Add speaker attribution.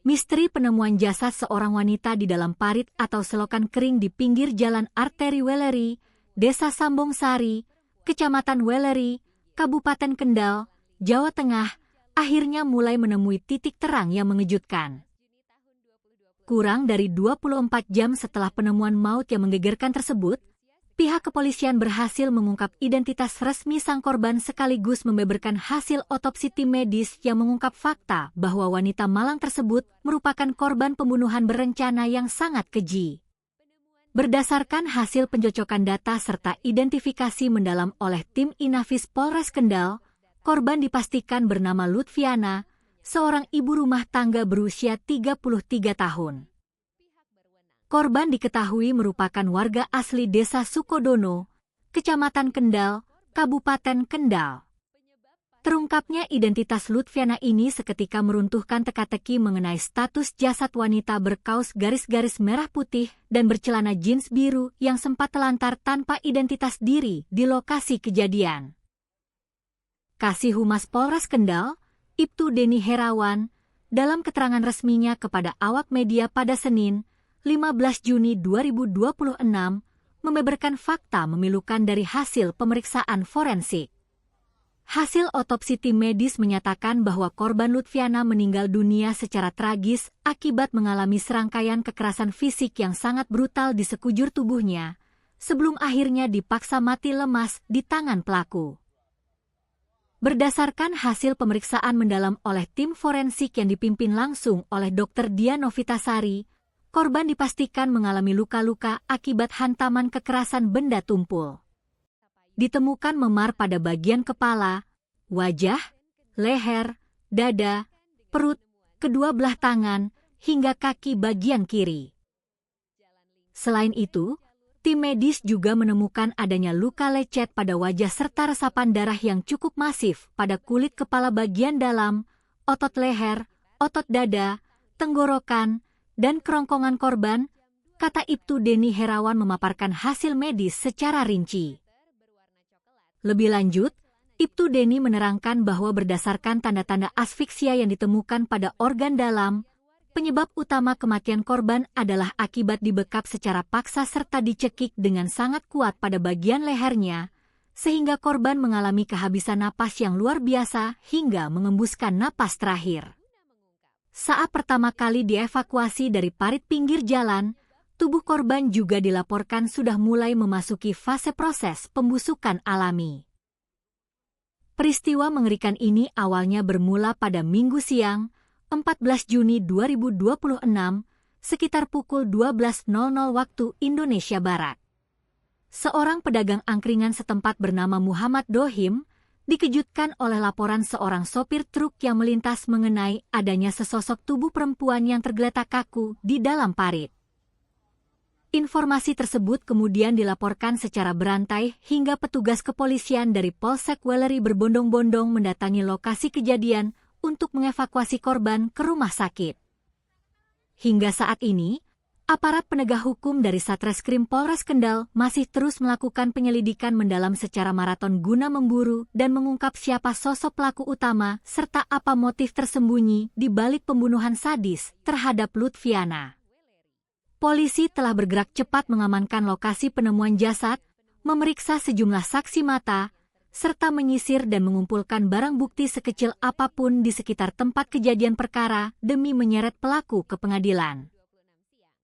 Speaker 1: Misteri penemuan jasad seorang wanita di dalam parit atau selokan kering di pinggir jalan arteri Weleri, Desa Sambong Sari, Kecamatan Weleri, Kabupaten Kendal, Jawa Tengah, akhirnya mulai menemui titik terang yang mengejutkan. Kurang dari 24 jam setelah penemuan maut yang menggegerkan tersebut, pihak kepolisian berhasil mengungkap identitas resmi sang korban sekaligus membeberkan hasil otopsi tim medis yang mengungkap fakta bahwa wanita malang tersebut merupakan korban pembunuhan berencana yang sangat keji. Berdasarkan hasil pencocokan data serta identifikasi mendalam oleh tim Inafis Polres Kendal, korban dipastikan bernama Lutfiana, seorang ibu rumah tangga berusia 33 tahun. Korban diketahui merupakan warga asli Desa Sukodono, Kecamatan Kendal, Kabupaten Kendal. Terungkapnya identitas Lutfiana ini seketika meruntuhkan teka-teki mengenai status jasad wanita berkaos garis-garis merah putih dan bercelana jeans biru yang sempat telantar tanpa identitas diri di lokasi kejadian. Kasih Humas Polres Kendal, Ibtu Deni Herawan, dalam keterangan resminya kepada awak media pada Senin, 15 Juni 2026, membeberkan fakta memilukan dari hasil pemeriksaan forensik. Hasil otopsi tim medis menyatakan bahwa korban Lutfiana meninggal dunia secara tragis akibat mengalami serangkaian kekerasan fisik yang sangat brutal di sekujur tubuhnya, sebelum akhirnya dipaksa mati lemas di tangan pelaku. Berdasarkan hasil pemeriksaan mendalam oleh tim forensik yang dipimpin langsung oleh Dr. Dian Novitasari, korban dipastikan mengalami luka-luka akibat hantaman kekerasan benda tumpul. Ditemukan memar pada bagian kepala, wajah, leher, dada, perut, kedua belah tangan, hingga kaki bagian kiri. Selain itu, tim medis juga menemukan adanya luka lecet pada wajah serta resapan darah yang cukup masif pada kulit kepala bagian dalam, otot leher, otot dada, tenggorokan, dan kerongkongan korban, kata Ibtu Deni Herawan memaparkan hasil medis secara rinci. Lebih lanjut, Ibtu Deni menerangkan bahwa berdasarkan tanda-tanda asfiksia yang ditemukan pada organ dalam, penyebab utama kematian korban adalah akibat dibekap secara paksa serta dicekik dengan sangat kuat pada bagian lehernya, sehingga korban mengalami kehabisan napas yang luar biasa hingga mengembuskan napas terakhir. Saat pertama kali dievakuasi dari parit pinggir jalan, tubuh korban juga dilaporkan sudah mulai memasuki fase proses pembusukan alami. Peristiwa mengerikan ini awalnya bermula pada Minggu siang, 14 Juni 2026, sekitar pukul 12.00 waktu Indonesia Barat. Seorang pedagang angkringan setempat bernama Muhammad Dohim dikejutkan oleh laporan seorang sopir truk yang melintas mengenai adanya sesosok tubuh perempuan yang tergeletak kaku di dalam parit. Informasi tersebut kemudian dilaporkan secara berantai hingga petugas kepolisian dari Polsek Weleri berbondong-bondong mendatangi lokasi kejadian untuk mengevakuasi korban ke rumah sakit. Hingga saat ini, aparat penegak hukum dari Satreskrim Polres Kendal masih terus melakukan penyelidikan mendalam secara maraton guna memburu dan mengungkap siapa sosok pelaku utama serta apa motif tersembunyi di balik pembunuhan sadis terhadap Lutfiana. Polisi telah bergerak cepat mengamankan lokasi penemuan jasad, memeriksa sejumlah saksi mata, serta menyisir dan mengumpulkan barang bukti sekecil apapun di sekitar tempat kejadian perkara demi menyeret pelaku ke pengadilan.